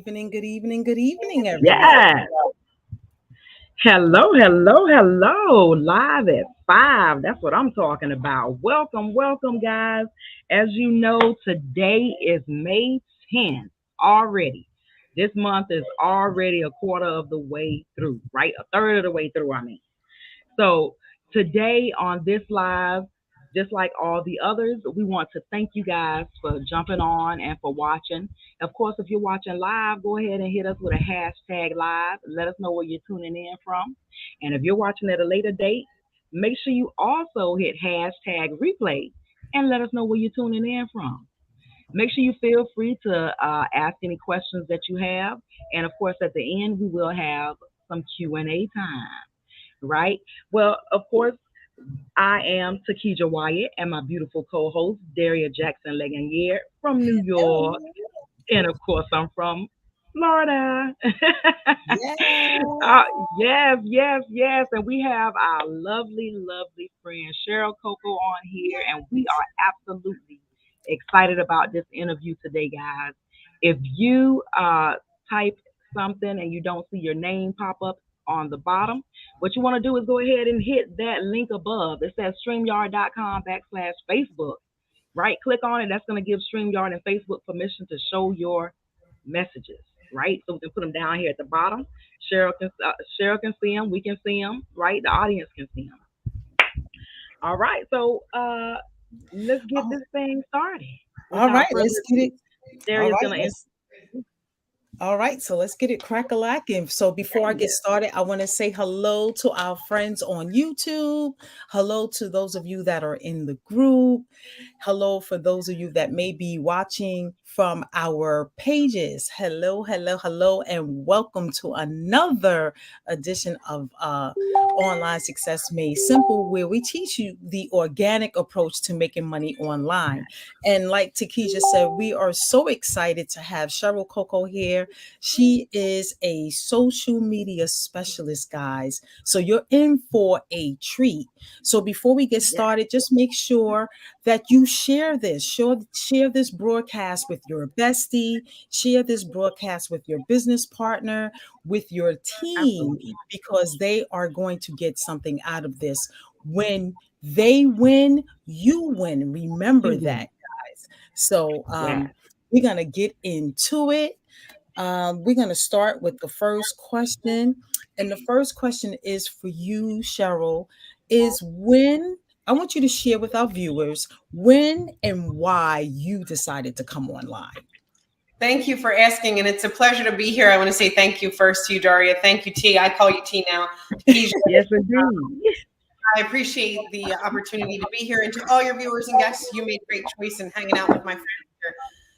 good evening, everyone. Yes. Hello. Live at 5. That's what I'm talking about. Welcome, guys. As you know, today is May 10th already. This month is already a quarter of the way through, right? A third of the way through, I mean. So today on this live, just like all the others, we want to thank you guys for jumping on and for watching. Of course, if you're watching live, go ahead and hit us with a hashtag live. Let us know where you're tuning in from. And if you're watching at a later date, make sure you also hit hashtag replay and let us know where you're tuning in from. Make sure you feel free to ask any questions that you have. And of course, at the end, we will have some Q&A time, right? Well, of course, I am Takija Wyatt and my beautiful co-host, Daria Jackson Legonier from New York. And of course, I'm from Florida. Yeah. yes. And we have our lovely friend Cheryl Coco on here, and we are absolutely excited about this interview today, guys. If you type something and you don't see your name pop up on the bottom, what you want to do is go ahead and hit that link above. It says StreamYard.com/Facebook. Right? Click on it. That's going to give StreamYard and Facebook permission to show your messages, right? So we can put them down here at the bottom. Cheryl can see them. We can see them, right? The audience can see them. All right. So let's get this thing started. All Without right, further let's get ado, it. All Darius right, going to let's All right, so let's get it crack-a-lacking. So before I get introduce. started, I want to say hello to our friends on YouTube. Hello to those of you that are in the group. Hello for those of you that may be watching from our pages. Hello, and welcome to another edition of Online Success Made Simple, where we teach you the organic approach to making money online. And like Takesha said, we are so excited to have Cheryl Coco here. She is a social media specialist, guys. So you're in for a treat. So before we get Yeah, started, just make sure that you share this. Share this broadcast with your bestie. Share this broadcast with your business partner, with your team, absolutely. because they are going to get something out of this. When they win, you win. Remember You that, win. guys. So Yes. we're going to get into it. We're going to start with the first question. And the first question is for you, Cheryl, is when I want you to share with our viewers when and why you decided to come online. Thank you for asking, and it's a pleasure to be here. I want to say thank you first to you, Daria. Thank you, T. I call you T now. Keisha, Yes, indeed. I appreciate the opportunity to be here, and to all your viewers and guests, you made a great choice in hanging out with my friends here.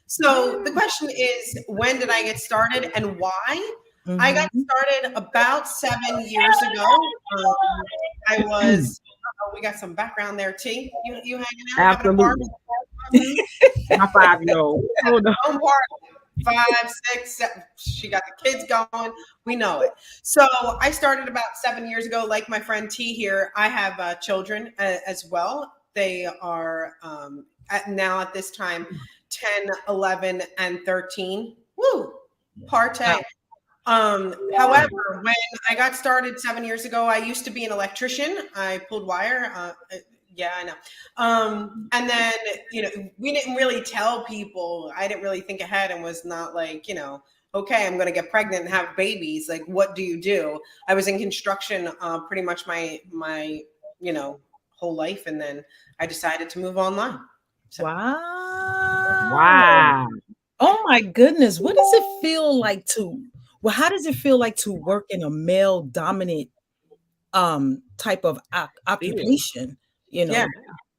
So the question is, when did I get started and why? I got Mhm. started about 7 years ago. I was, we got some background there, T. You hanging out, having a party? Absolutely. Mhm. My 5-year-old. Hold on. Home party. 5, 6, 7. She got the kids going. We know it. So I started about 7 years ago. Like my friend T here, I have children as well. They are now at this time 10, 11, and 13. Woo! Partay. However, when I got started 7 years ago, I used to be an electrician. I pulled wire. Yeah, I know. And then, we didn't really tell people. I didn't really think ahead and was not like, okay, I'm going to get pregnant and have babies. Like, what do you do? I was in construction pretty much my whole life. And then I decided to move online. So. Wow. Wow. Oh my goodness. What does it feel like well, how does it feel like to work in a male dominant type of Feel. occupation? You Yeah. know,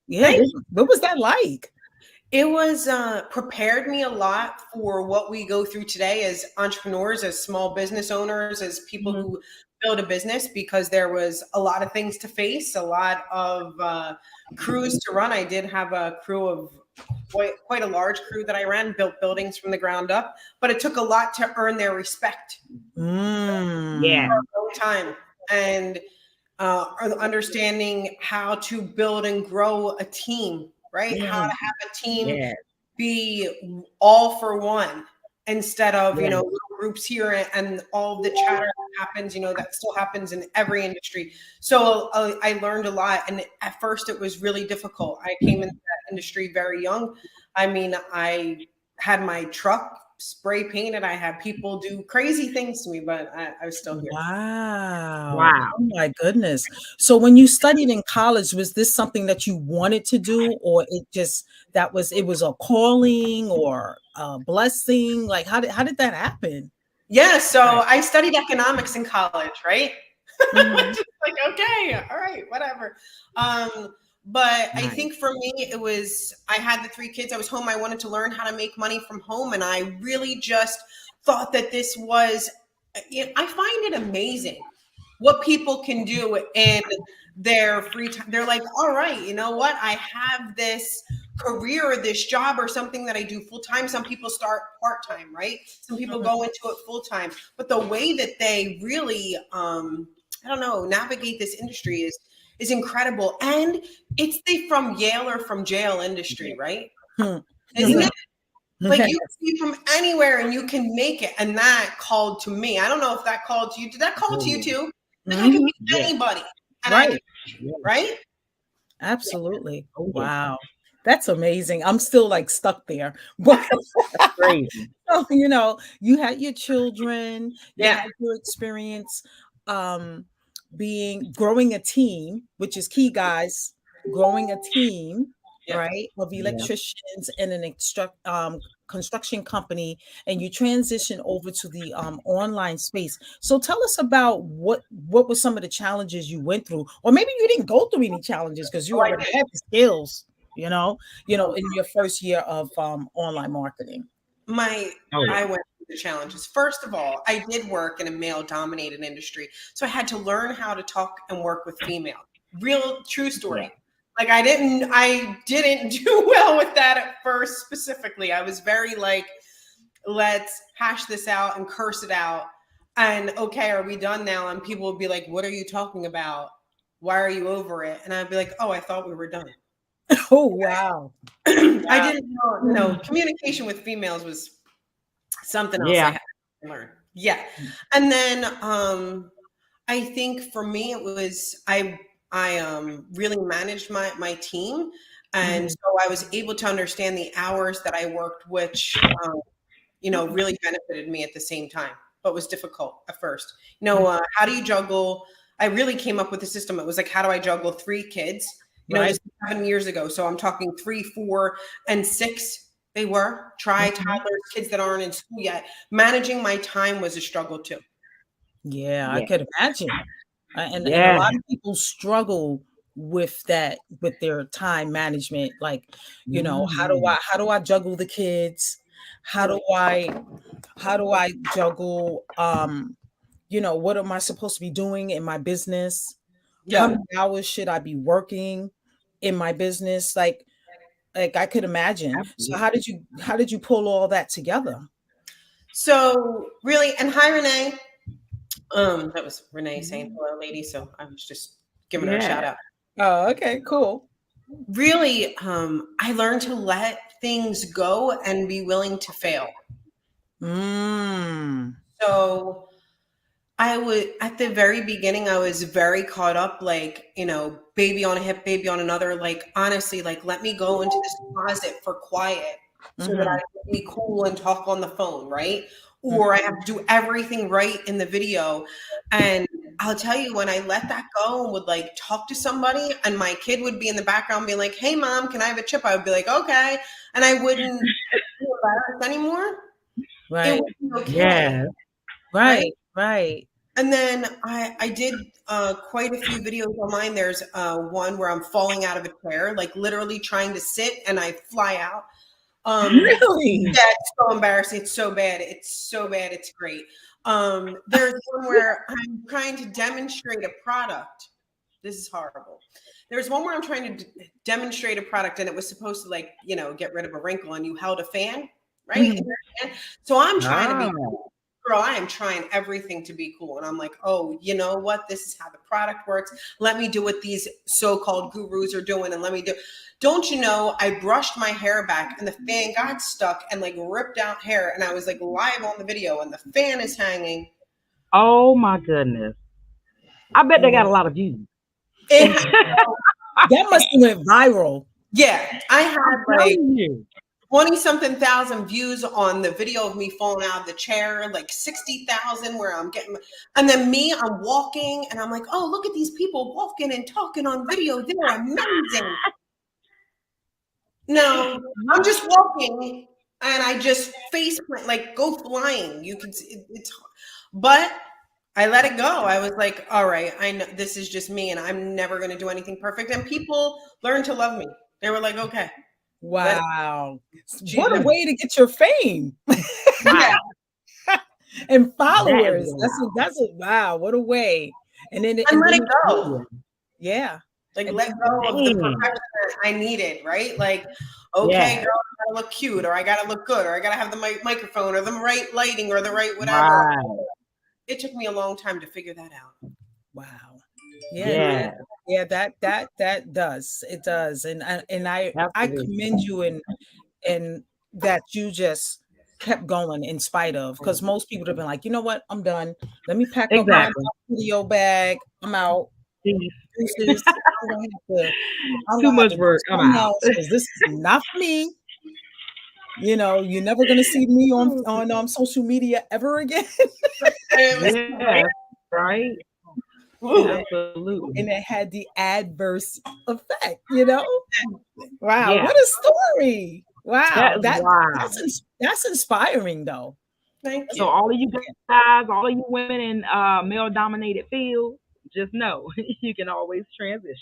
yeah. Thank What was that like? It was prepared me a lot for what we go through today as entrepreneurs, as small business owners, as people Mhm. who build a business, because there was a lot of things to face, a lot of crews to run. I did have a crew of quite a large crew that I ran, built buildings from the ground up, but it took a lot to earn their respect Yeah. Mm. for a long time. And understanding how to build and grow a team, right? How Yeah. to have a team Yeah. be all for one instead of Yeah. little groups here and all the chatter that happens, that still happens in every industry. So I learned a lot. And at first it was really difficult. I came into that industry very young. I mean, I had my truck spray painted. I had people do crazy things to me, but I was still here. Wow. Wow. Oh my goodness. So when you studied in college, was this something that you wanted to do, or it was a calling or a blessing? Like how did that happen? Yeah. So Right. I studied economics in college, right? Mhm. Just like, okay, all right, whatever. But I Nice. think for me, I had the three kids. I was home. I wanted to learn how to make money from home. And I really just thought that this was, I find it amazing what people can do in their free time. They're like, all right, you know what? I have this career or this job or something that I do full time. Some people start part time, right? Some people Mhm. go into it full time. But the way that they really, I don't know, navigate this industry is incredible. And it's the from Yale or from jail industry, right? Hmm. Isn't it? Like Yeah. you can be from anywhere and you can make it. And that called to me. I don't know if that called to you. Did that call to you Oh, too? Like I could Mhm. be yes. anybody and I Right. could, Yes. right? Absolutely. Oh, yeah. Wow. That's amazing. I'm still like stuck there. But That's crazy. you had your children, you Yeah. had your experience um growing a team, which is key, guys, growing a team, Yeah. right, of Yeah. electricians in an construction company, and you transition over to the online space. So tell us about what were some of the challenges you went through, or maybe you didn't go through any challenges because you Oh, I already did. had the skills, Oh, in your first year of online marketing. my Oh, I yeah. went through the challenges. First of all, I did work in a male dominated industry. So I had to learn how to talk and work with female. Real true Yeah. story. Like I didn't do well with that at first specifically. I was very like, let's hash this out and curse it out. And okay, are we done now? And people would be like, what are you talking about? Why are you over it? And I'd be like, oh, I thought we were done. Oh, wow. I Wow. didn't know, communication with females was something else I Yeah. had to learn. Yeah. And then I think for me it was I really managed my team. And Mhm. so I was able to understand the hours that I worked, which really benefited me at the same time, but was difficult at first. How do you juggle? I really came up with a system. It was like, how do I juggle three kids? This Right. is 7 years ago. So I'm talking 3, 4, and 6. They were Mhm. toddlers, kids that aren't in school yet. Managing my time was a struggle too. Yeah, I Yeah. could imagine. And a Yeah. lot of people struggle with that, with their time management. Like, Mhm. how do I juggle the kids? How Mm, do I how do I juggle what am I supposed to be doing in my business? How yeah. many hours should I be working in my business? Like I could imagine. So Absolutely. how did you pull all that together? So really, and hi Renee. That was Renee saying hello, lady. So I was just giving her a Yeah. shout out. Oh, okay, cool. Really, I learned to let things go and be willing to fail. Mm. So I would, at the very beginning, I was very caught up, like, baby on a hip, baby on another. Like, honestly, like, let me go into this closet for quiet so that I Mhm. can be cool and talk on the phone, right? Mm. Or I have to do everything right in the video. And I'll tell you, when I let that go and would like talk to somebody, and my kid would be in the background being like, hey, mom, can I have a chip? I would be like, okay. And I wouldn't feel embarrassed anymore. It Right. would be okay, Yeah. right? Right. Right. And then I did quite a few videos online. There's one where I'm falling out of a chair, like literally trying to sit, and I fly out. Really? Yeah, it's so embarrassing. It's so bad. It's so bad. It's great. There's one where I'm trying to demonstrate a product. This is horrible. There's one where I'm trying to demonstrate a product, and it was supposed to like get rid of a wrinkle, and you held a fan, right? Mhm. So I'm trying to be Oh. girl, I am trying everything to be cool. And I'm like, oh, you know what? This is how the product works. Let me do what these so-called gurus are doing and let me do. Don't you know, I brushed my hair back and the fan got stuck and like ripped out hair. And I was like live on the video and the fan is hanging. Oh my goodness. I bet they got a lot of views. It, That must have went viral. yeah, I had I'm like telling you. 20 something thousand views on the video of me falling out of the chair, like 60,000 where I'm getting, and then me, I'm walking and I'm like, oh, look at these people walking and talking on video. They're amazing. No, I'm just walking and I just face plant, like go flying. You can see it's, but I let it go. I was like, all right, I know this is just me and I'm never going to do anything perfect. And people learned to love me. They were like, okay. Wow. She's What a never- way to get your fame Yeah. and That followers. is That's a wow, what a way. And then And let it go. yeah. Like And let then- go of the Man. perfection that I needed, right? Like, okay, Yeah. girl, I gotta look cute, or I gotta look good, or I gotta have the microphone, or the right lighting, or the right whatever. Right. It took me a long time to figure that out. Wow. Yeah. Yeah. Yeah, that does. It does. And I Absolutely. commend you in that you just kept going in spite of, because most people would have been like, you know what, I'm done. Let me pack up my Exactly. video bag. I'm out. Deuces. I'm Too gonna have much to do work. I'm something out. else because this is not for me. You know, you're never gonna see me on social media ever again. And it was Yeah. Right. ooh, Absolutely. And it had the adverse effect, you know? Wow, Yeah. what a story. Wow. That is wild. That's inspiring though. thank So you. all of you guys, all of you women in male dominated fields, just know you can always transition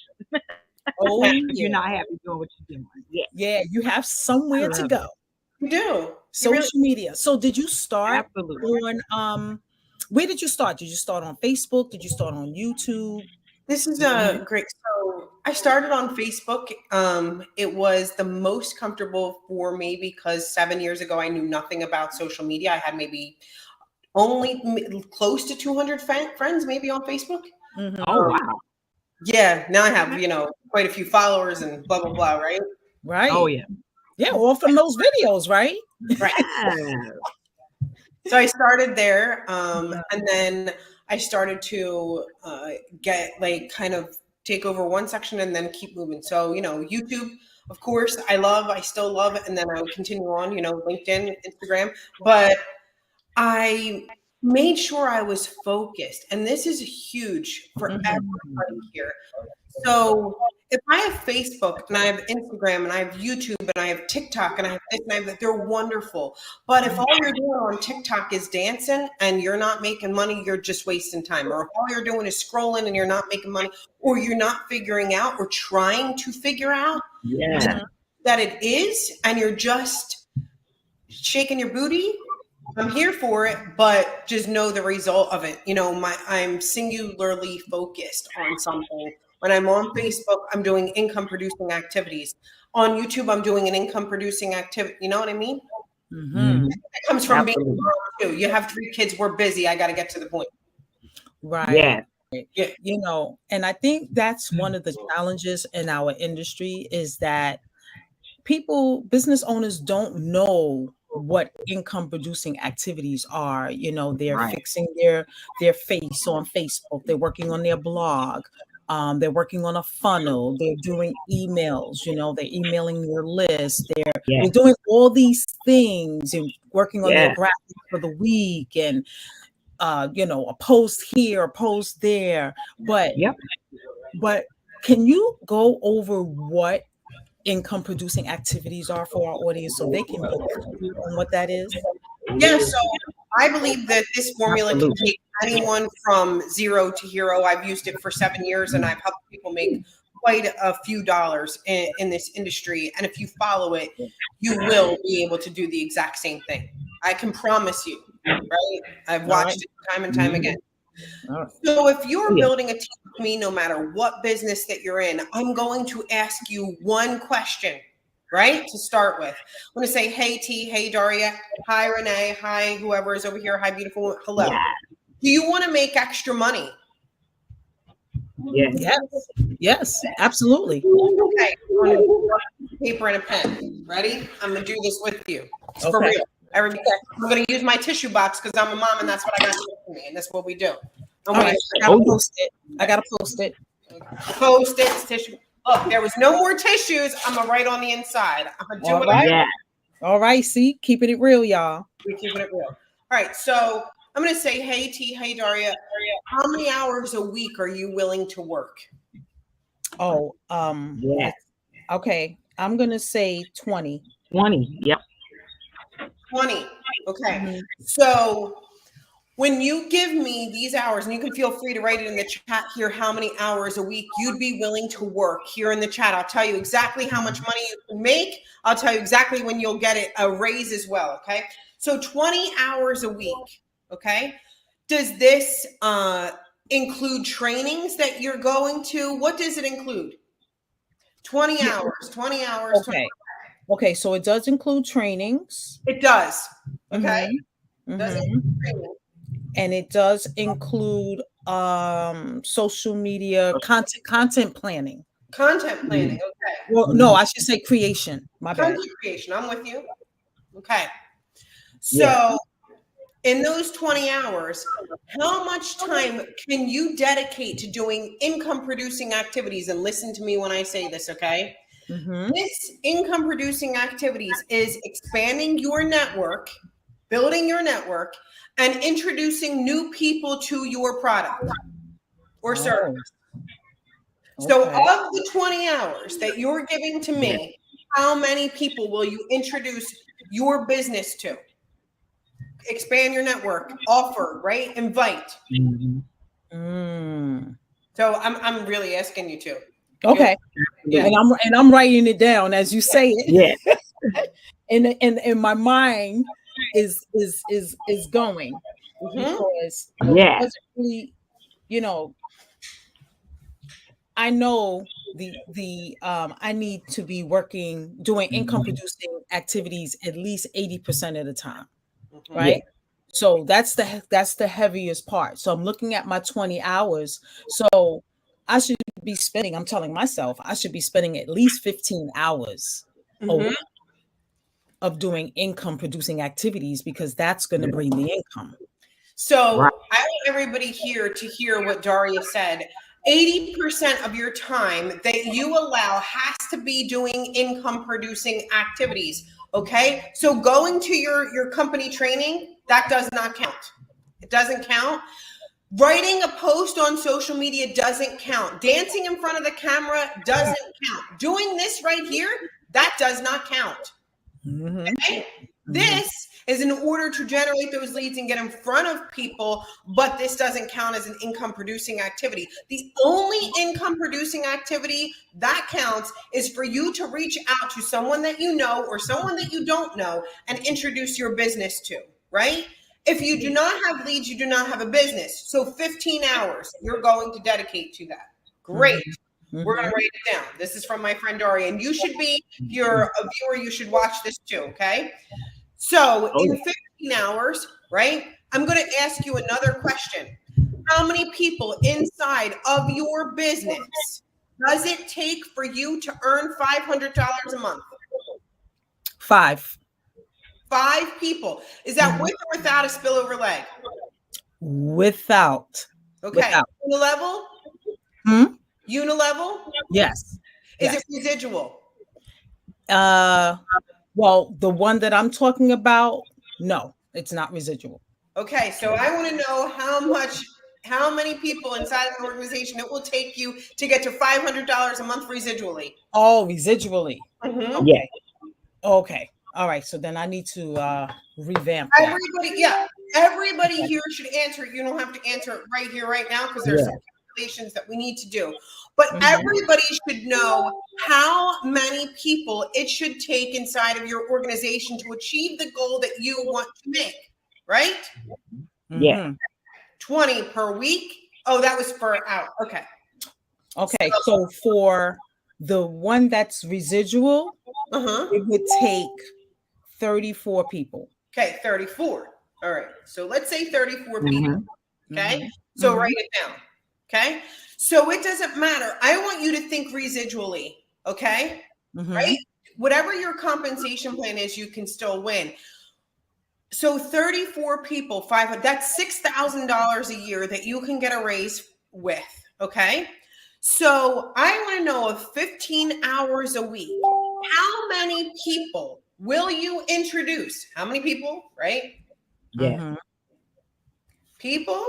Oh if you're yeah. not happy doing what you're doing. Yeah. Yeah, you have somewhere to love go. You do. You really Social media. So did you start Absolutely. on where did you start? Did you start on Facebook? Did you start on YouTube? this is a great. So I started on Facebook. It was the most comfortable for me because 7 years ago I knew nothing about social media. I had maybe only close to 200 friends maybe on Facebook. Mhm. Oh wow. Yeah, now I have, quite a few followers and blah, blah, blah, right? Right. Oh yeah. Yeah, all from those videos, right? Right. Yeah. So I started there. And then I started to get like kind of take over one section and then keep moving. So, YouTube, of course, I still love it. And then I would continue on, LinkedIn, Instagram. But I made sure I was focused. And this is huge for Mhm. everybody here. So if I have Facebook and I have Instagram and I have YouTube and I have TikTok and I have this and I have that, they're wonderful. But if all you're doing on TikTok is dancing and you're not making money, you're just wasting time. Or if all you're doing is scrolling and you're not making money, or you're not figuring out or trying to figure out Yeah. that it is, and you're just shaking your booty, I'm here for it, but just know the result of it. I'm singularly focused on something. When I'm on Facebook, I'm doing income producing activities. On YouTube, I'm doing an income producing activity. You know what I mean? Mhm. It comes from being a Absolutely. mom too. You have 3 kids, we're busy. I got to get to the point. Right. Yeah. Yeah. And I think that's one of the challenges in our industry is that business owners don't know what income producing activities are. They're Right. fixing their face on Facebook, they're working on their blog, they're working on a funnel, they're doing emails, they're emailing their list, Yeah. they're doing all these things and working on their Yeah. graphics for the week and a post here, a post there. But Yep. can you go over what income producing activities are for our audience so they can be clear on what that is? Yeah, so I believe that this formula can Absolutely. take anyone from zero to hero. I've used it for 7 years and I've helped people make quite a few dollars in this industry. And if you follow it, you will be able to do the exact same thing. I can promise you, right? I've All watched right. it time and time again. All right. So if you're Yeah. building a team with me, no matter what business that you're in, I'm going to ask you one question. right? To start with, I'm going to say, hey, T, hey, Daria, hi, Renee, hi, whoever is over here, hi, beautiful, hello. Yeah. Do you want to make extra money? Yeah. Yes. Yes, absolutely. Okay, I'm going to paper and a pen. Ready? I'm going to do this with you. It's for Okay. real. Everybody, I'm going to use my tissue box because I'm a mom and that's what I got to do for me. And that's what we do. All right. I gotta post it. I gotta post it. Post-its, tissue. Look, there was no more tissues. I'm going to write on the inside. I'm going to do All what right. Yeah. All right. See, keeping it real, y'all. We're keeping it real. All right, so I'm going to say, hey, T, hey, Daria, how many hours a week are you willing to work? Oh, Yeah. okay. I'm gonna say 20. 20. Yep. 20. Okay. Mhm. So when you give me these hours, and you can feel free to write it in the chat here, how many hours a week you'd be willing to work here in the chat. I'll tell you exactly how much money you can make. I'll tell you exactly when you'll get it, a raise as well. Okay. So 20 hours a week. Okay. Does this include trainings that you're going to? What does it include? 20 Yeah. hours, 20 hours. 20. Okay. Okay. So it does include trainings. It does. Okay. Mhm. Does it Mhm. include training? And it does include social media content planning. Content planning. Okay. Well, no, I should say creation. My bad. Content creation. I'm with you. Okay. Yeah. So in those 20 hours, how much time can you dedicate to doing income producing activities? And listen to me when I say this, okay? Mhm. This income producing activities is expanding your network, building your network, and introducing new people to your product or service. Oh, So, okay. of the 20 hours that you're giving to Yeah. me, how many people will you introduce your business to? Expand your network, offer, right? Invite. Mhm. Mm. So I'm really asking you to. Okay. Yeah. And I'm writing it down as you say it. Yeah. And my mind is going Mm-hmm. because it Yeah. doesn't really, you know, I know the I need to be working doing income producing activities at least 80% of the time, Mm-hmm. Yeah. right? So that's the heaviest part. So I'm looking at my 20 hours. So I should be spending, I'm telling myself, I should be spending at least 15 hours a Mm-hmm. week of doing income producing activities because that's going to bring the income. So Right. I want everybody here to hear what Daria said. 80% of your time that you allow has to be doing income producing activities. Okay. So going to your company training, that does not count. It doesn't count. Writing a post on social media doesn't count. Dancing in front of the camera doesn't count. Doing this right here, that does not count. Mhm. Okay? Mhm. This is in order to generate those leads and get in front of people, but this doesn't count as an income producing activity. The only income producing activity that counts is for you to reach out to someone that you know or someone that you don't know and introduce your business to, right? If you do not have leads, you do not have a business. So 15 hours you're going to dedicate to that. Great. We're going Mhm. to write it down. This is from my friend Dory. And you should be, if you're a viewer, you should watch this too, okay? So Oh, in yeah. 15 hours, right, I'm going to ask you another question. How many people inside of your business does it take for you to earn $500 a month? 5. 5 people. Is that Mhm. with or without a spillover leg? Without. Okay. Without. Unilevel? Hmm? Unilevel? Yes. Is it Yes. residual? Uh, well, the one that I'm talking about, no, it's not residual. Okay, so I want to know how many people inside of an organization it will take you to get to $500 a month residually. Oh, residually. Mhm. Yeah. Okay. Okay. All right. So then I need to revamp that. Everybody Okay. here should answer it. You don't have to answer it right here, right now, because there's Yeah. some calculations that we need to do. But Mhm. everybody should know how many people it should take inside of your organization to achieve the goal that you want to make, right? Yeah. Mhm. 20 per week. Oh, that was per hour. Okay. Okay. So for the one that's residual, Uh-huh. it would take 34 people. Okay, 34. All right. So let's say 34 people. Mhm. Okay. Mhm. So Mhm. write it down. Okay. So it doesn't matter. I want you to think residually. Okay. Right? Mhm. Whatever your compensation plan is, you can still win. So 34 people, 500, that's $6,000 a year that you can get a raise with. Okay. So I want to know if 15 hours a week, how many people will you introduce? How many people, right? Yes. Mhm. People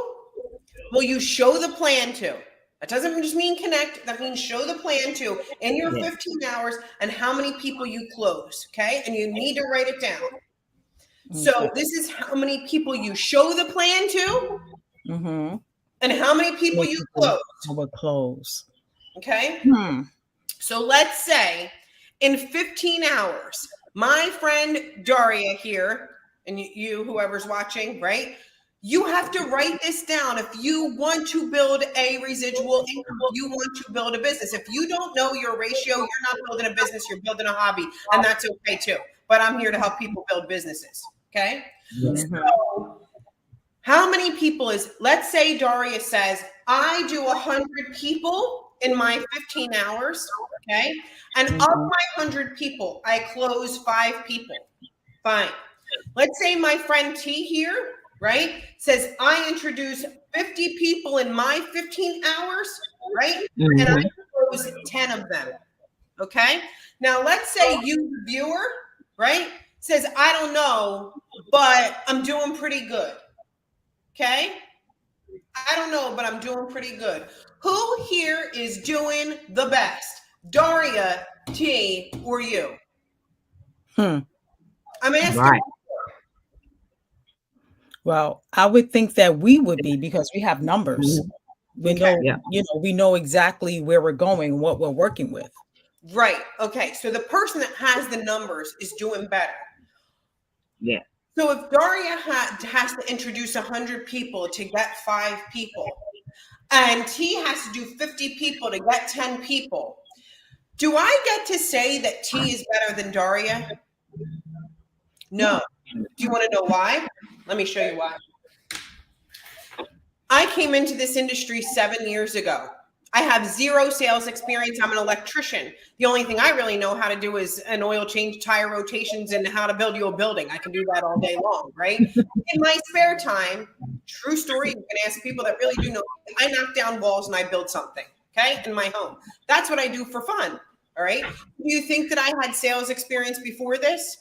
will you show the plan to? That doesn't just mean connect. That means show the plan to in your Yes. 15 hours and how many people you close. Okay. And you need to write it down. Okay. So this is how many people you show the plan to Mhm. and how many How people many you people close. I would close? Okay. Hmm. So let's say in 15 hours, my friend Daria here, and you whoever's watching, right? You have to write this down if you want to build a residual income, if you want to build a business. If you don't know your ratio, you're not building a business, you're building a hobby, and that's okay too. But I'm here to help people build businesses. Okay. Yes. Mhm. So how many people is, let's say Daria says, I do 100 people in my 15 hours. Okay. And of Mhm. my 100 people, I close 5 people. Fine. Let's say my friend T here, right, says I introduce 50 people in my 15 hours, right? And I Mhm. close 10 of them. Okay. Now let's say you, the viewer, right, says, I don't know, but I'm doing pretty good. Okay. I don't know, but I'm doing pretty good. Who here is doing the best? Daria, T, or you? Hmm. I'm asking. Right. Well, I would think that we would be because we have numbers. Mhm. We Okay. know, Yeah. we know exactly where we're going, what we're working with. Right. Okay. So the person that has the numbers is doing better. Yeah. So if Daria has to introduce 100 people to get 5 people, and T has to do 50 people to get 10 people, do I get to say that T is better than Daria? No. No. Do you want to know why? Let me show you why. I came into this industry 7 years ago. I have zero sales experience. I'm an electrician. The only thing I really know how to do is an oil change, tire rotations, and how to build you a building. I can do that all day long, right? In my spare time, true story, you can ask people that really do know. I knock down walls and I build something, okay, in my home. That's what I do for fun, all right? Do you think that I had sales experience before this?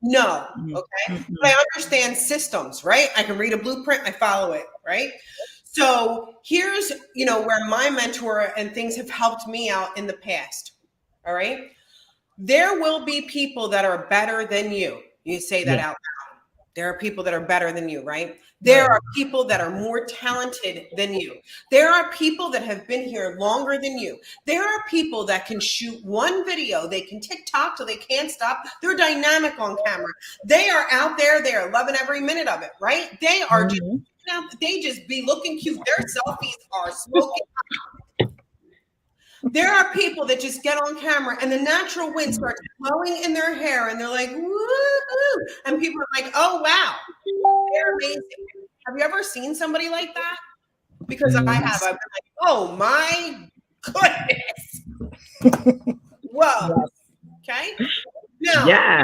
No. Mhm. Okay. But Mhm. I understand systems, right? I can read a blueprint, I follow it, right? So here's, where my mentor and things have helped me out in the past. All right. There will be people that are better than you. You say that Yeah. out loud. There are people that are better than you, right? There Right. are people that are more talented than you. There are people that have been here longer than you. There are people that can shoot one video. They can TikTok till they can't stop. They're dynamic on camera. They are out there. They are loving every minute of it, right? They are just, Mhm. they just be looking cute. Their selfies are smoking. There are people that just get on camera and the natural wind starts blowing in their hair and they're like, woo! And people are like, oh, wow, they're amazing. Have you ever seen somebody like that? Because I have. Mhm. I've been like, oh my goodness. Whoa. Yes. Okay. Now, Yeah.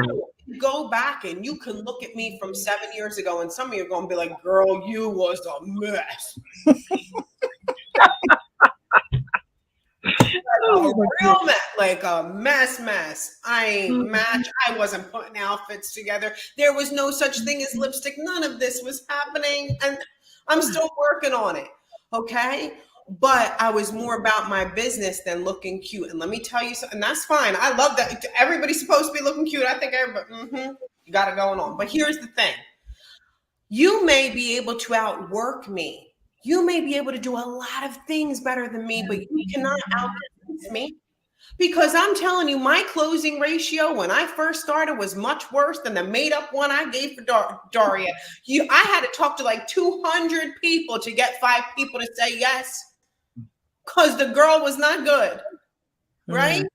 go back and you can look at me from 7 years ago, and some of you are going to be like, girl, you was a mess. A Oh my real mess, like a mess. I ain't match. I wasn't putting outfits together. There was no such thing as lipstick. None of this was happening. And I'm still working on it. Okay. But I was more about my business than looking cute. And let me tell you something, and that's fine. I love that. Everybody's supposed to be looking cute. I think everybody, you got it going on. But here's the thing. You may be able to outwork me. You may be able to do a lot of things better than me, but you cannot outdistance me. Because I'm telling you, my closing ratio when I first started was much worse than the made up one I gave for Daria. I had to talk to like 200 people to get 5 people to say yes because the girl was not good, right? Mhm.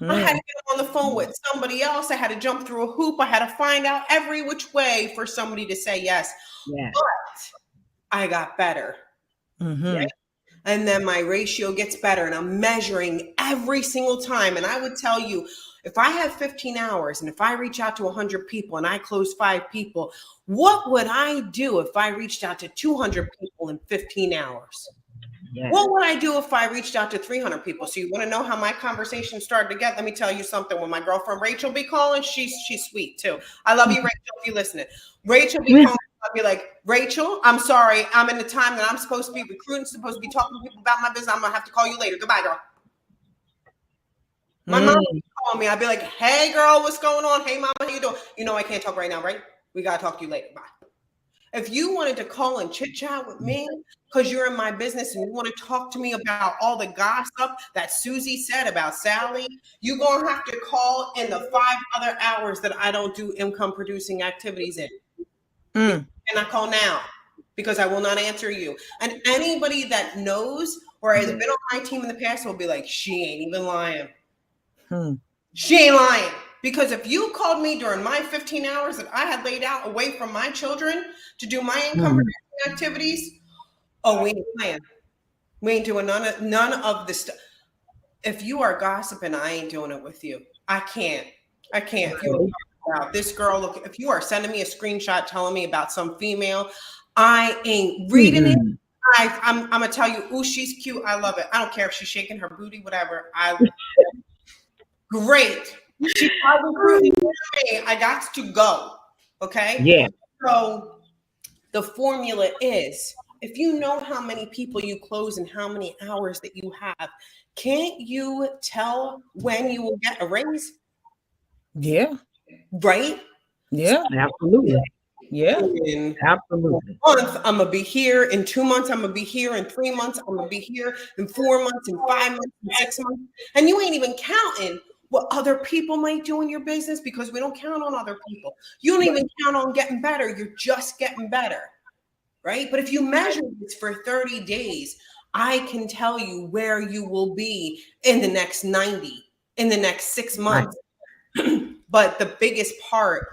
I had to Mm. get on the phone with somebody else. I had to jump through a hoop. I had to find out every which way for somebody to say yes. Yeah. But I got better. Yeah. Mm-hmm. And then my ratio gets better and I'm measuring every single time. And I would tell you, if I have 15 hours and if I reach out to 100 people and I close 5 people, what would I do if I reached out to 200 people in 15 hours? Yeah. What would I do if I reached out to 300 people? So you want to know how my conversation started to get? Let me tell you something. When my girlfriend Rachel be calling, she's sweet too. I love you, Rachel, if you're listening. Rachel be calling. I'll be like, Rachel, I'm sorry. I'm in the time that I'm supposed to be recruiting, supposed to be talking to people about my business. I'm going to have to call you later. Goodbye, girl. My mom would call me. I'd be like, hey, girl, what's going on? Hey, mama, how you doing? You know I can't talk right now, right? We got to talk to you later. Bye. If you wanted to call and chit chat with me because you're in my business and you want to talk to me about all the gossip that Susie said about Sally, you're going to have to call in the 5 other hours that I don't do income producing activities in. Mm. And I call now because I will not answer you. And anybody that knows or has been on my team in the past will be like, she ain't even lying. Mm. She ain't lying. Because if you called me during my 15 hours that I had laid out away from my children to do my income producing activities, oh, we ain't playing. We ain't doing none of this stuff. If you are gossiping, I ain't doing it with you. I can't. If you are talking about this girl, look, if you are sending me a screenshot telling me about some female, I ain't reading it. I'm gonna tell you, ooh, she's cute. I love it. I don't care if she's shaking her booty, whatever. Great. She's recruiting me. I got to go. Okay. Yeah. So the formula is, if you know how many people you close and how many hours that you have, can't you tell when you will get a raise? Yeah. Right? Yeah. Absolutely. Yeah. In Absolutely. a month, I'm gonna be here. In 2 months, I'm gonna be here. In 3 months, I'm gonna be here. In 4 months, in 5 months, in 6 months. And you ain't even counting what other people might do in your business, because we don't count on other people. You don't even count on getting better. You're just getting better. Right? But if you measure this for 30 days, I can tell you where you will be in the next 90, in the next 6 months. But the biggest part,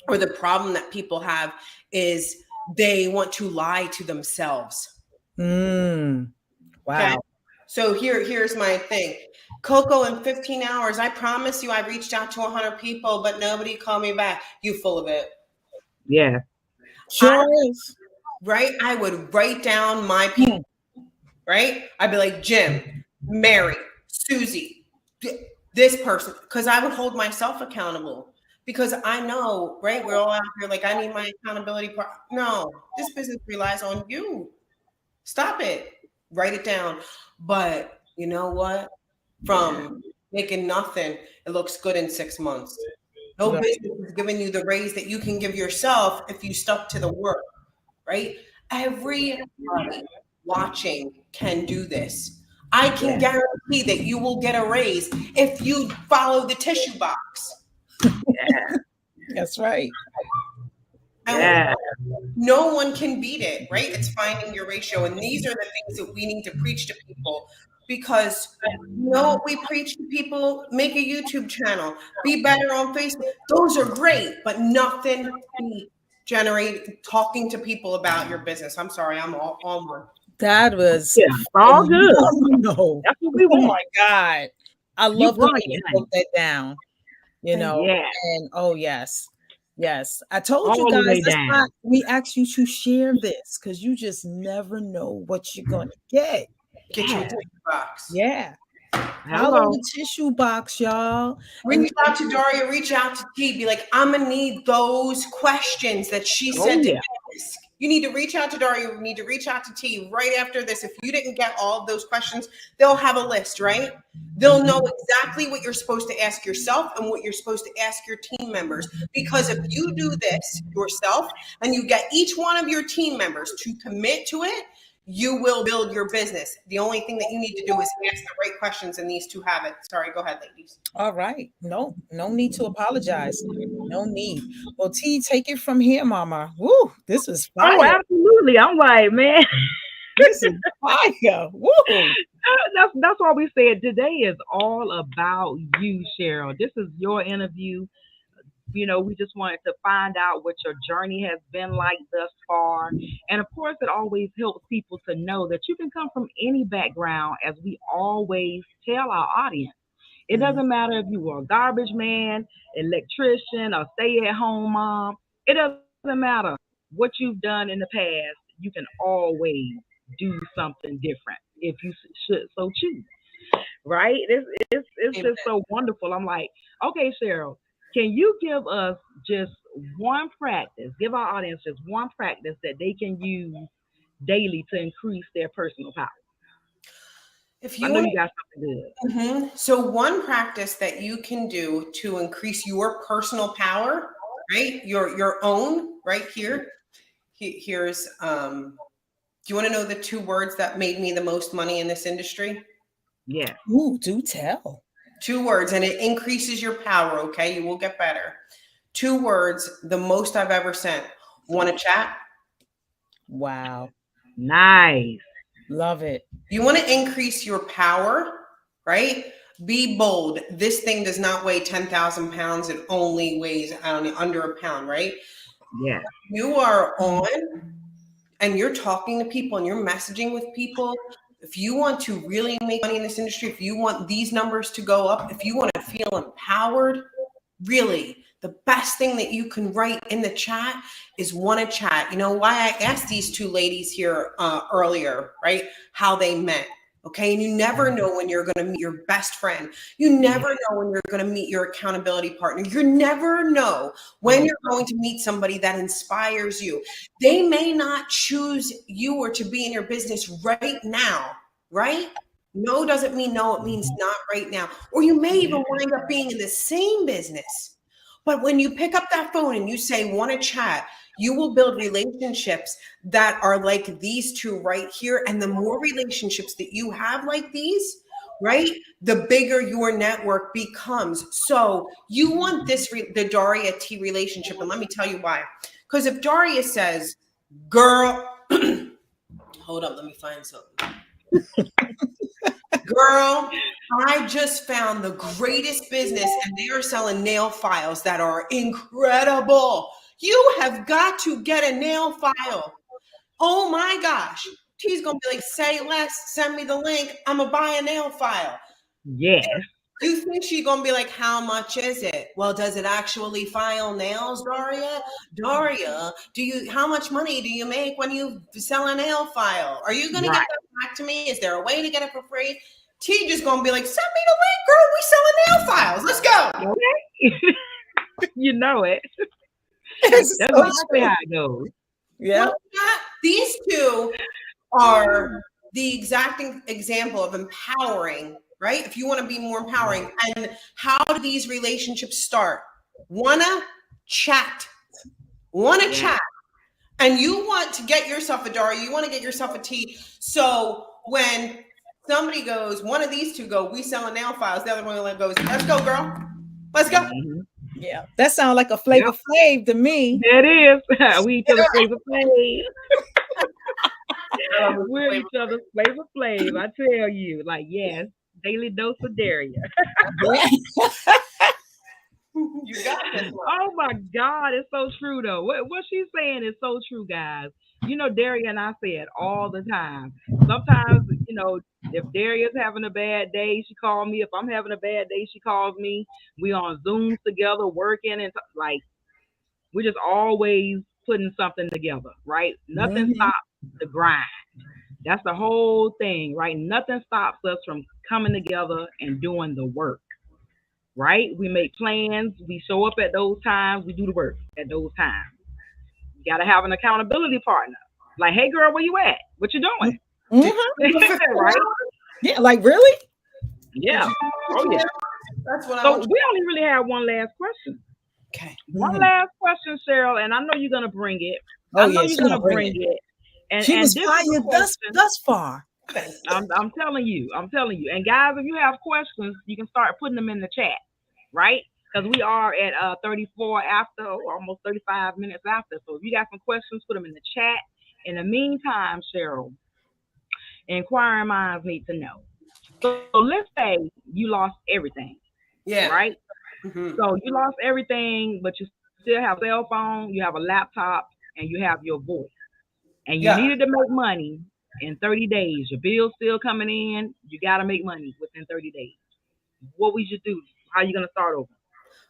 or the problem that people have, is they want to lie to themselves. Mm. Wow. Okay? So here's my thing. Coco, in 15 hours, I promise you I reached out to 100 people, but nobody called me back. You full of it. Yeah. Sure is. Right? I would write down my people. Right? I'd be like, Jim, Mary, Susie, this person, because I would hold myself accountable. Because I know, right? We're all out here like, I need my accountability part. No, this business relies on you. Stop it. Write it down. But you know what? From making nothing, it looks good in 6 months. No Right. business is giving you the raise that you can give yourself if you stuck to the work, right? Everybody watching can do this. I can guarantee that you will get a raise if you follow the tissue box. Yeah. That's right. And Yeah. no one can beat it, right? It's finding your ratio. And these are the things that we need to preach to people, because you know what we preach to people? Make a YouTube channel, be better on Facebook. Those are great, but nothing beats talking to people about your business. I'm sorry, I'm all on one. That was Yeah. All good. phenomenal. That's what we Oh want. my God. I You love the way brought you it, broke honey. that down, you know. Yeah. And oh yes. Yes. I told you All the guys, way that's down. why we asked you to share this, because you just never know what you're gonna get. Get you a Yeah. tissue box. Yeah. Follow Hello. the tissue box, y'all. Reach out to Daria, reach out to T. Be like, I'm gonna need those questions that she Oh said to yeah. ask. You need to reach out to Daria. You need to reach out to T right after this. If you didn't get all of those questions, they'll have a list, right? They'll know exactly what you're supposed to ask yourself and what you're supposed to ask your team members. Because if you do this yourself and you get each one of your team members to commit to it, you will build your business. The only thing that you need to do is ask the right questions, and these two have it. Sorry, go ahead, ladies. All right. No need to apologize. No need. Well, T, take it from here, mama. Woo, this is Oh, fire. absolutely. I'm like, man. This is fire. Woo. That's why we said today is all about you, Cheryl. This is your interview. We just wanted to find out what your journey has been like thus far. And of course, it always helps people to know that you can come from any background, as we always tell our audience. It Mhm. doesn't matter if you were a garbage man, electrician, or stay at home mom. It doesn't matter what you've done in the past. You can always do something different if you should so choose, right? It's Amen. just so wonderful. I'm like, okay, Cheryl, can you give us just one practice, give our audience just one practice that they can use daily to increase their personal power? If I you know want you got something good. So one practice that you can do to increase your personal power, right? Your own right here. Here's do you want to know the two words that made me the most money in this industry? Yes. Ooh, do tell. Two words, and it increases your power, okay? You will get better. Two words, the most I've ever sent. Want to chat? Wow. Nice. Love it. You want to increase your power, right? Be bold. This thing does not weigh 10,000 pounds. It only weighs, I don't know, under a pound, right? Yes. You are Mm. on and you're talking to people and you're messaging with people. If you want to really make money in this industry, if you want these numbers to go up, if you want to feel empowered, really, the best thing that you can write in the chat is want to chat. You know why I asked these two ladies here earlier, right? How they met. Okay. And you never know when you're going to meet your best friend. You Yeah. never know when you're going to meet your accountability partner. You never know when Oh, you're going to meet somebody that inspires you. They may not choose you or to be in your business right now, right? No doesn't mean no, it means mhm. not right now. Or you may Yeah. even wind up being in the same business. But when you pick up that phone and you say, want to chat, you will build relationships that are like these two right here. And the more relationships that you have like these, right, the bigger your network becomes. So you want the Daria T relationship. And let me tell you why. Because if Daria says, girl, hold up, let me find something. Girl, I just found the greatest business and they are selling nail files that are incredible. You have got to get a nail file. Oh my gosh. She's going to be like, say less, send me the link. I'm going to buy a nail file. Yes. You think she's gonna be like, how much is it? Well, does it actually file nails, Daria? Daria, do you how much money do you make when you sell a nail file? Are you gonna get Right. that back to me? Is there a way to get it for free? T just gonna be like, send me the link, girl. We selling nail files. Let's go. Okay. You know it. It's That's so exactly true. how it goes. Well, Yep. these two are the exact example of empowering, right? If you want to be more empowering. And how do these relationships start? Wanna chat. Wanna Yeah. chat. And you want to get yourself a Daria, you want to get yourself a T. So when somebody goes, one of these two go, we selling nail files, the other one goes, let's go, girl. Let's go. Hmm. Yeah. That sounds like a Yep. Flavor Flav to me. There it is. We each other's flavor flav. I love me We're some each other's flavor flav. I tell you. Like, yes, daily dose of Daria. Yeah. flavor. You got this one. Oh my God, it's so true though. What she's saying is so true, guys. Daria and I say it all the time. Sometimes, if Daria's having a bad day, she calls me. If I'm having a bad day, she calls me. We on Zooms together, working and like we're just always putting something together, right? Nothing Hmm. stops the grind. That's the whole thing, right? Nothing stops us from coming together and doing the work, right? We make plans, we show up at those times, we do the work at those times. You got to have an accountability partner. Like, hey, girl, where you at? What you doing? Did Hmm. you sleep for 15 Right? hours? Yeah. Like really? Did Yeah. you sleep for Oh, 15 yeah. hours? That's what I So want we only really have one last question. you. Okay. One Hmm. last question, Cheryl, and I know you're gonna bring it. Oh I know yeah, you're she gonna gonna bring bring it. it. And She and was this is a fired question. thus far. Thank you. I'm telling you. I'm telling you. And guys, if you have questions, you can start putting them in the chat, right? Because we are at 34 after, or almost 35 minutes after. So if you got some questions, put them in the chat. In the meantime, Cheryl, inquiring minds need to know. So let's say you lost everything, Yeah. right? Hmm. So you lost everything, but you still have a cell phone, you have a laptop, and you have your voice. And you Yeah. needed to make money in 30 days. Your bill's still coming in. You got to make money within 30 days. What would you do? How you going to start over?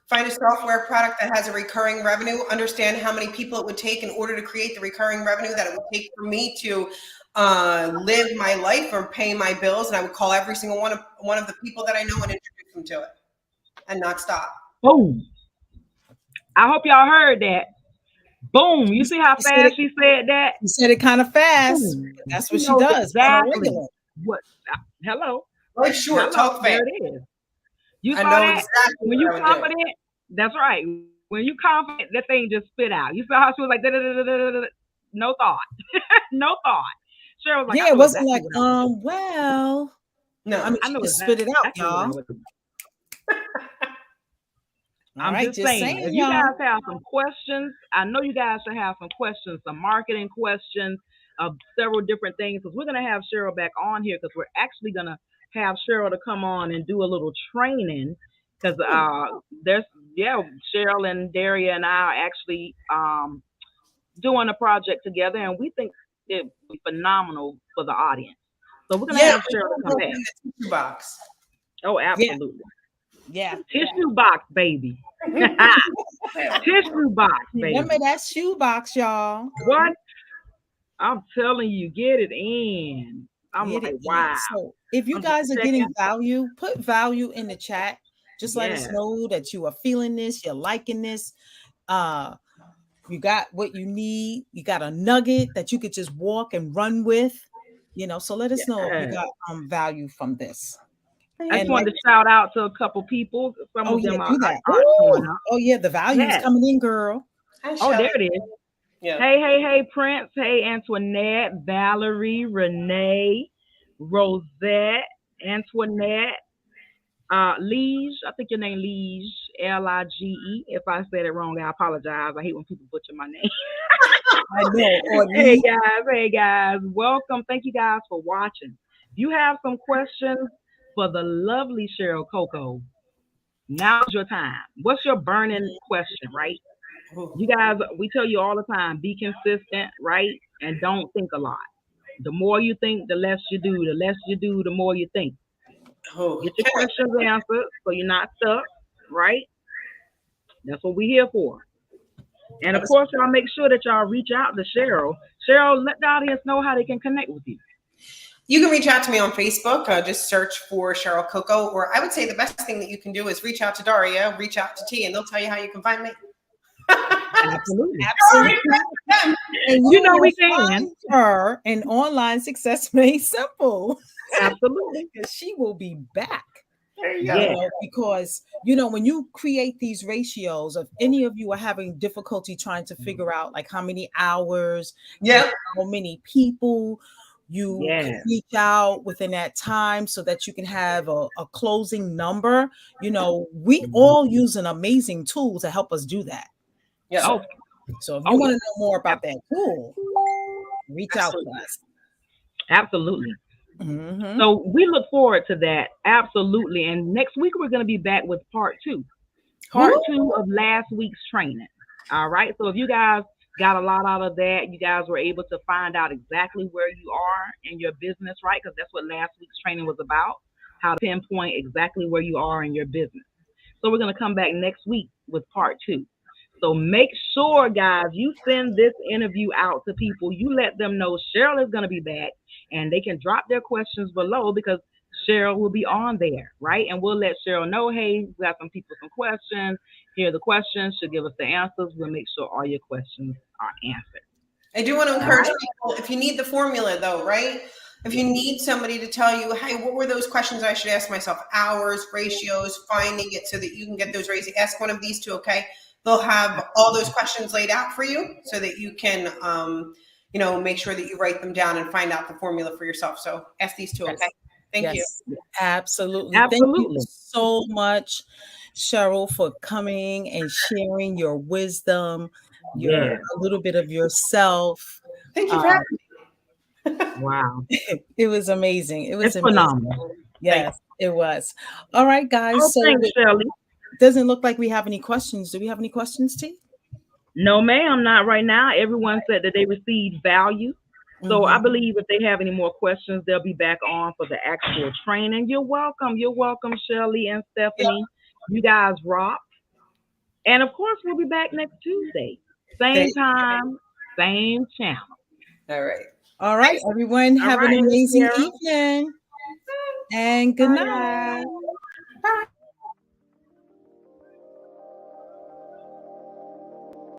Find a software product that has a recurring revenue. Understand how many people it would take in order to create the recurring revenue that it would take for me to live my life or pay my bills. And I would call every single one of the people that I know and introduce them to it, and not stop. Boom. I hope y'all heard that. Boom. You She, see how she said it. fast she said that? She said it kind of fast. Boom. That's She what she knows does on a exactly regular. what. Hello. Life short, Hello. talk There fast. it is. You I saw know that? exactly When you what I would do. confident, that's right. When you confident, that thing just spit out. You saw how she was like, "Da-da-da-da-da-da-da." No thought. No thought. Cheryl was like, I Yeah, it know wasn't exactly like, what I would do. well, I No. mean, I she know just spit it out, exactly what I y'all. would do. All I'm right, just just saying, saying, if you y'all. guys have some questions, I know you guys should have some questions, some marketing questions of several different things, because we're going to have Cheryl back on here because we're actually going to have Cheryl to come on and do a little training because Hmm. there's, yeah, Cheryl and Daria and I are actually doing a project together, and we think it would be phenomenal for the audience. So we're going to Yeah, have we Cheryl to come will back. in the tissue box. Oh, Yeah, absolutely. yeah. Tissue box, baby. Tissue box, Remember baby. that shoebox, y'all. What? I'm telling you, get it in. I'm Get like, it in. wow. So if you I'm just guys are checking. getting value, put value in the chat. Just let us Yeah, know that you are feeling this, you're liking this. Uh, you got what you need. You got a nugget that you could just walk and run with. So let us know if you yeah. got value from this. I just And like, wanted to shout out to a couple people. Some oh of yeah, them do that. aren't showing Ooh, up. oh yeah, the value is Yeah. coming in, girl. Hi, Oh, there Shelly. it is. Yeah. Hey, hey, hey, Prince. Hey, Antoinette, Valerie, Renee, Rosette, Antoinette, Lige. I think your name Lige, Lige. If I said it wrong, I apologize. I hate when people butcher my name. I know. Or Hey leave. guys, hey guys, welcome. Thank you guys for watching. If you have some questions for the lovely Cheryl Coco, now's your time. What's your burning question, right? Oh, You guys, we tell you all the time, be consistent, right? And don't think a lot. The more you think, the less you do. The less you do, the more you think. Get your okay. questions answered so you're not stuck, right? That's what we're here for. And of course, y'all make sure that y'all reach out to Cheryl. Cheryl, let the audience know how they can connect with you. You can reach out to me on Facebook. Just search for Cheryl Coco. Or I would say the best thing that you can do is reach out to Daria, reach out to T, and they'll tell you how you can find me. Absolutely. Absolutely. And You you know will we can. find her in Online Success Made Simple. Absolutely. Because she will be back. There you Yeah. go. Because when you create these ratios, if any of you are having difficulty trying to figure out like how many hours and Yep. how many people you could Yeah. reach out within that time so that you can have a closing number, we all use an amazing tool to help us do that. Yep. Oh, So if you oh want yeah. to know more about that tool, reach out to Absolutely. us. Absolutely. Hmm. So we look forward to that. Absolutely. And next week we're going to be back with part two. Part two of last week's training. All right. So if you guys got a lot out of that, you guys were able to find out exactly where you are in your business, right? Because that's what last week's training was about, how to pinpoint exactly where you are in your business. So we're going to come back next week with part two. So make sure, guys, you send this interview out to people. You let them know Cheryl is going to be back and they can drop their questions below because Cheryl will be on there, right? And we'll let Cheryl know, hey, we got some people some questions. Here are the questions. She'll give us the answers. We'll make sure all your questions are answered. I do want to All encourage right. people, if you need the formula though, right? If you need somebody to tell you, hey, what were those questions I should ask myself? Hours, ratios, finding it so that you can get those ratios. Ask one of these two, okay? They'll have all those questions laid out for you so that you can, make sure that you write them down and find out the formula for yourself. So ask these two, okay? Yes. Thank you. Yes, absolutely. Thank you Absolutely. so much, Cheryl, for coming and sharing your wisdom, Yeah. a little bit of yourself. Thank you for Um, having me. Wow. it was amazing. It was It's amazing. phenomenal. Thank Yes, it was. All right, guys. Oh, So thanks, it Shelley. doesn't look like we have any questions. Do we have any questions, T? No, ma'am, not right now. Everyone said that they received value. So I Mm-hmm. believe if they have any more questions, they'll be back on for the actual training. You're welcome. You're welcome, Shelley and you. Stephanie. You guys rock. And of course, we'll be back next Tuesday. Thank Same you. time, same channel. All right. All right, Thanks. everyone, All have an right, Miss amazing Sarah. evening and good Bye, night. guys.